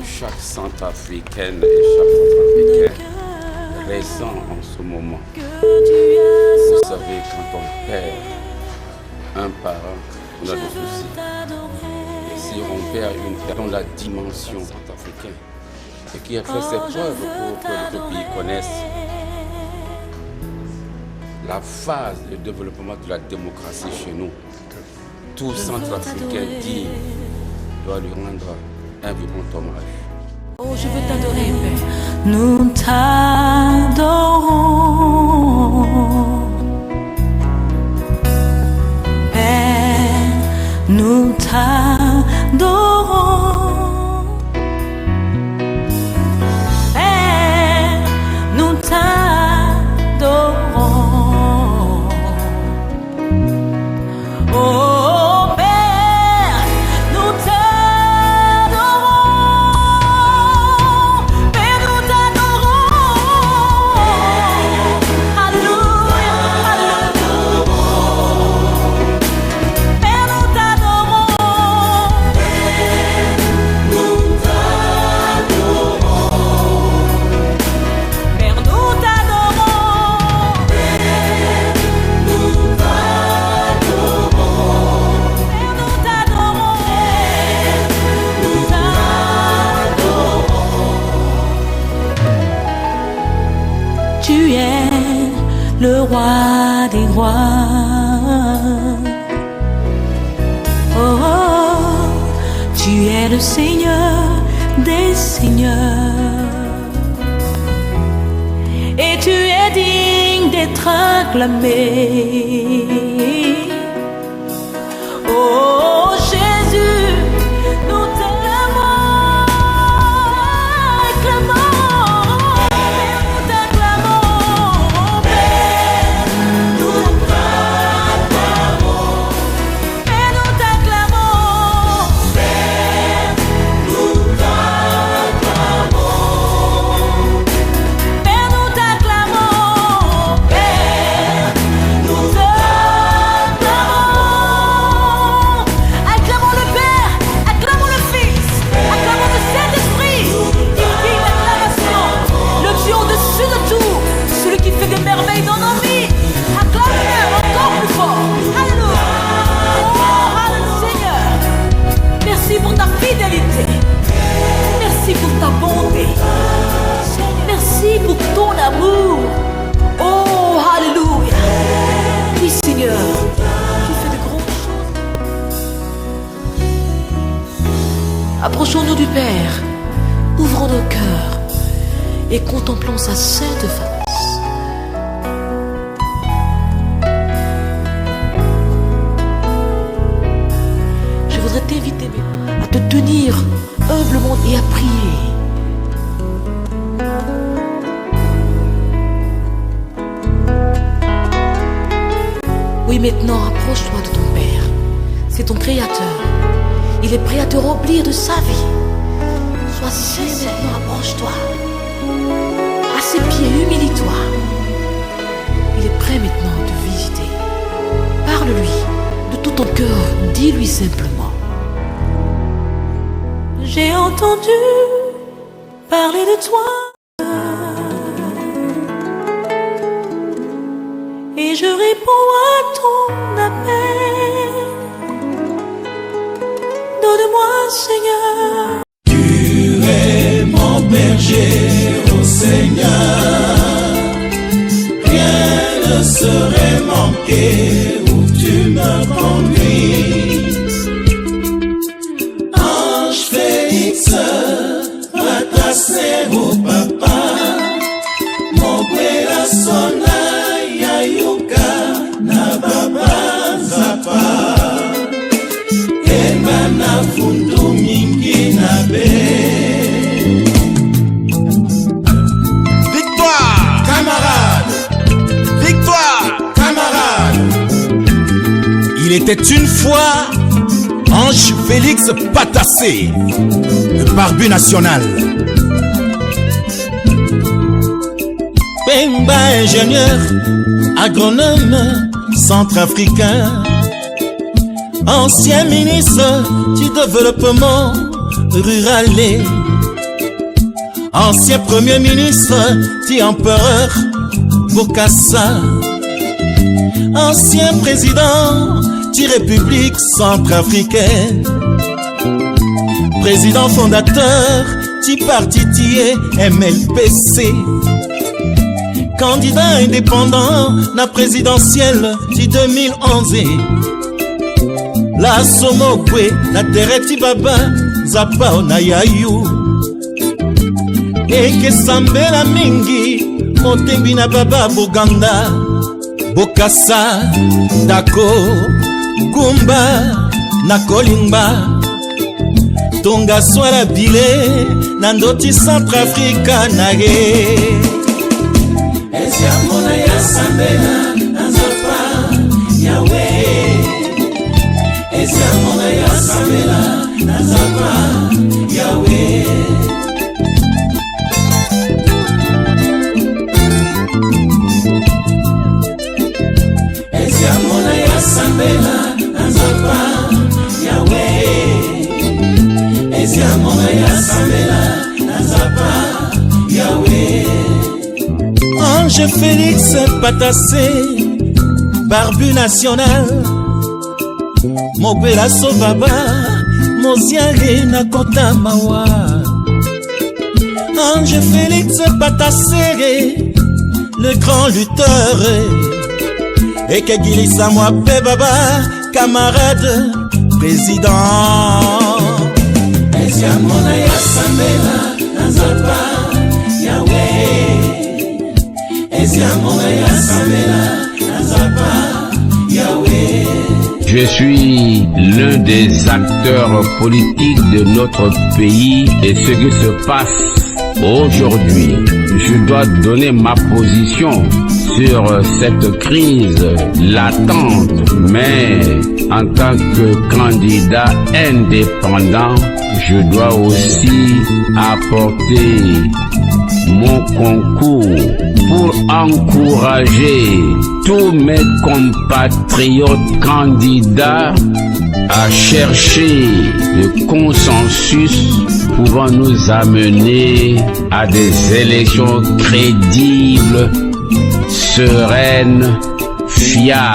chaque centrafricaine et chaque centrafricain ressent en ce moment. Vous savez, quand on perd un parent, on a des soucis. Et si on perd une personne, la dimension centrafricaine, et qui a fait ses preuves pour que notre pays connaisse la phase de développement de la démocratie chez nous. Tout centrafricain digne doit lui rendre un vibrant hommage. Oh, je veux t'adorer, Père. Nous t'adorons, Père. Nous t'adorons, Père. Nous t'adorons. Oh, Père, nous t'adorons. Père, nous t'adorons. Alléluia, alléluia. Père, nous t'adorons. Père, nous t'adorons. Père, nous t'adorons. Tu es le roi des rois. Oh, oh, tu es le Seigneur des seigneurs. Et tu es digne d'être acclamé. Oh Jésus, nous t'aimons, acclamons. Merci pour ta bonté. Merci pour ton amour. Oh, alléluia. Oui, Seigneur, tu fais de grandes choses. Approchons-nous du Père, ouvrons nos cœurs et contemplons sa sainte face. Je voudrais t'inviter à te tenir humblement et à prier. Oui, maintenant, approche-toi de ton Père. C'est ton Créateur. Il est prêt à te remplir de sa vie. Sois sincère, maintenant, approche-toi. À ses pieds, humilie-toi. Il est prêt maintenant à te visiter. Parle-lui de tout ton cœur. Dis-lui simplement. J'ai entendu parler de toi et je réponds à ton appel. Donne-moi, Seigneur. Tu es mon berger, ô Seigneur. Rien ne serait manqué où tu me conduis. Au papa, mon père sona yayuka na baba zapa, emana fundu mingi na be. Victoire, camarade! Victoire, camarade! Il était une fois Ange Félix Patassé, le barbu national. Bemba, ingénieur, agronome, centrafricain, ancien ministre du développement rural et ancien premier ministre, dit empereur Bokassa, ancien président dit République centrafricaine, président fondateur du parti MLPC, candidat indépendant na présidentielle du 2011. La Somokwe, la Tereti Baba, Zapao na Yayu, Eke Sambela Mingi, Motembi na Baba Buganda, Bokassa, Dako, Gumba, na Kolimba, Tonga Swala Bile, Nandoti Centrafrica Nage. Esiamona ya Sambela, Nazapa, Yahweh. Esiamona ya Sambela, Nazapa, Yahweh. Esiamona ya Sambela, Nazapa, Yahweh. Esiamona ya Sambela, Nazapa, Yahweh. Ange Félix Patassé, Barbu National, Mobela Sobaba, Moziale Nakota Mawa. Ange Félix Patassé, le grand lutteur, et Kegili Samoa Baba, camarade, président. Esiamona ya Sambela, Nazapa, Yahweh. Esiamona ya Sambela, Nazapa, Yahweh. Je suis l'un des acteurs politiques de notre pays et ce qui se passe aujourd'hui. Je dois donner ma position sur cette crise latente, mais en tant que candidat indépendant, je dois aussi apporter mon concours pour encourager tous mes compatriotes candidats à chercher le consensus pouvant nous amener à des élections crédibles, sereines, fiables.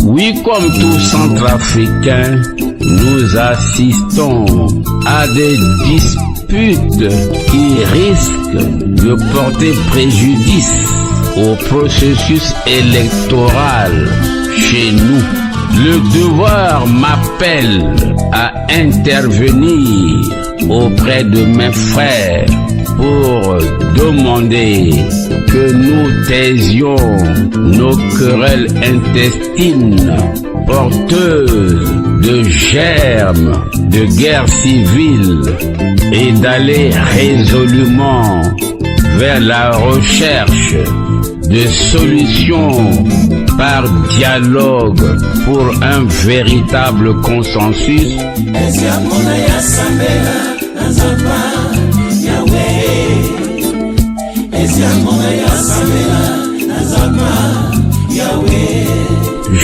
Oui, comme tout Centrafricain, nous assistons à des disputes qui risquent de porter préjudice au processus électoral chez nous. Le devoir m'appelle à intervenir auprès de mes frères pour demander que nous taisions nos querelles intestines porteuses de germes de guerre civile et d'aller résolument vers la recherche de solutions par dialogue pour un véritable consensus.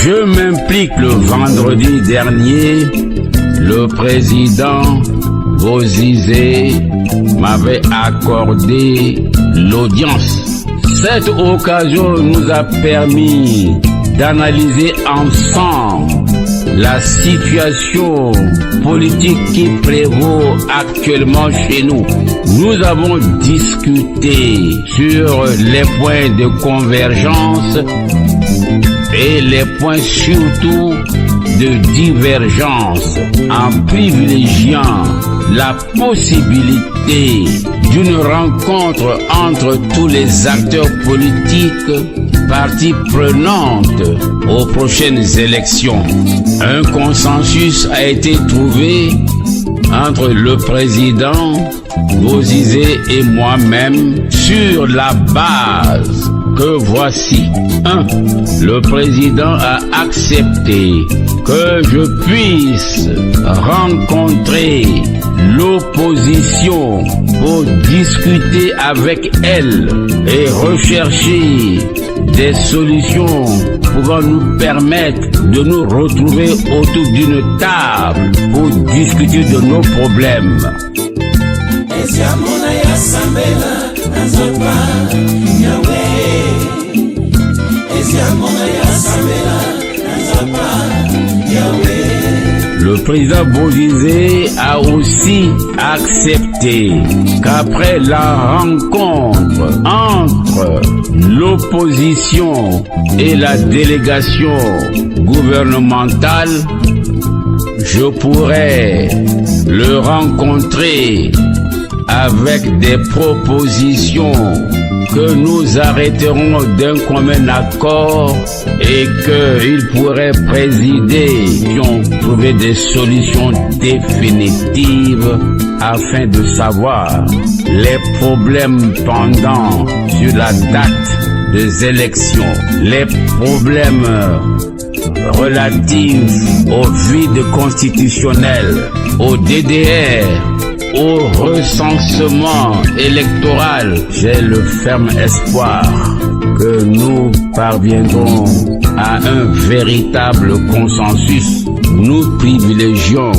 Je m'implique. Le vendredi dernier, le président Bozizé m'avait accordé l'audience. Cette occasion nous a permis d'analyser ensemble la situation politique qui prévaut actuellement chez nous. Nous avons discuté sur les points de convergence et les points surtout de divergence, en privilégiant la possibilité d'une rencontre entre tous les acteurs politiques, parties prenantes aux prochaines élections. Un consensus a été trouvé entre le président Bozizé et moi-même sur la base que voici. 1. Le président a accepté que je puisse rencontrer l'opposition pour discuter avec elle et rechercher des solutions pouvant nous permettre de nous retrouver autour d'une table pour discuter de nos problèmes. Le président Bozizé a aussi accepté qu'après la rencontre entre l'opposition et la délégation gouvernementale, je pourrais le rencontrer avec des propositions que nous arrêterons d'un commun accord et qu'il pourrait présider qui ont trouvé des solutions définitives afin de savoir les problèmes pendants sur la date des élections, les problèmes relatifs au vide constitutionnel, au DDR, au recensement électoral. J'ai le ferme espoir que nous parviendrons à un véritable consensus. Nous privilégions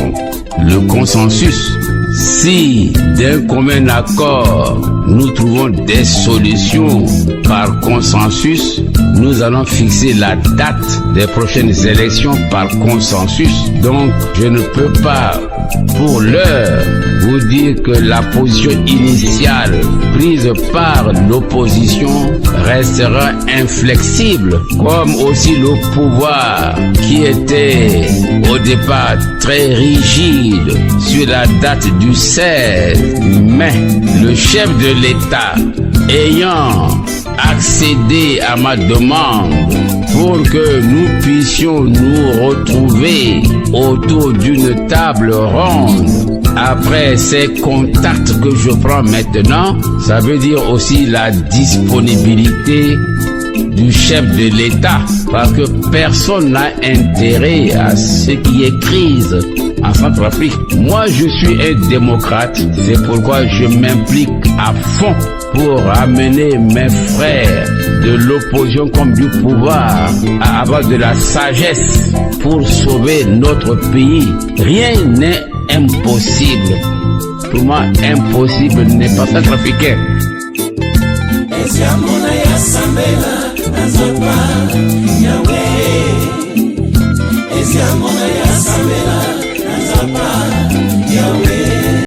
le consensus. Si d'un commun accord nous trouvons des solutions par consensus, nous allons fixer la date des prochaines élections par consensus. Donc je ne peux pas pour l'heure vous dire que la position initiale prise par l'opposition restera inflexible, comme aussi le pouvoir qui était au départ très rigide sur la date du 16 mai. Le chef de l'État ayant accédé à ma demande pour que nous puissions nous retrouver autour d'une table ronde. Après ces contacts que je prends maintenant, ça veut dire aussi la disponibilité du chef de l'État, parce que personne n'a intérêt à ce qui est crise en Centrafrique. Moi, je suis un démocrate, c'est pourquoi je m'implique à fond pour amener mes frères de l'opposition comme du pouvoir à avoir de la sagesse pour sauver notre pays. Rien n'est impossible. Pour moi, impossible n'est pas centrafricain.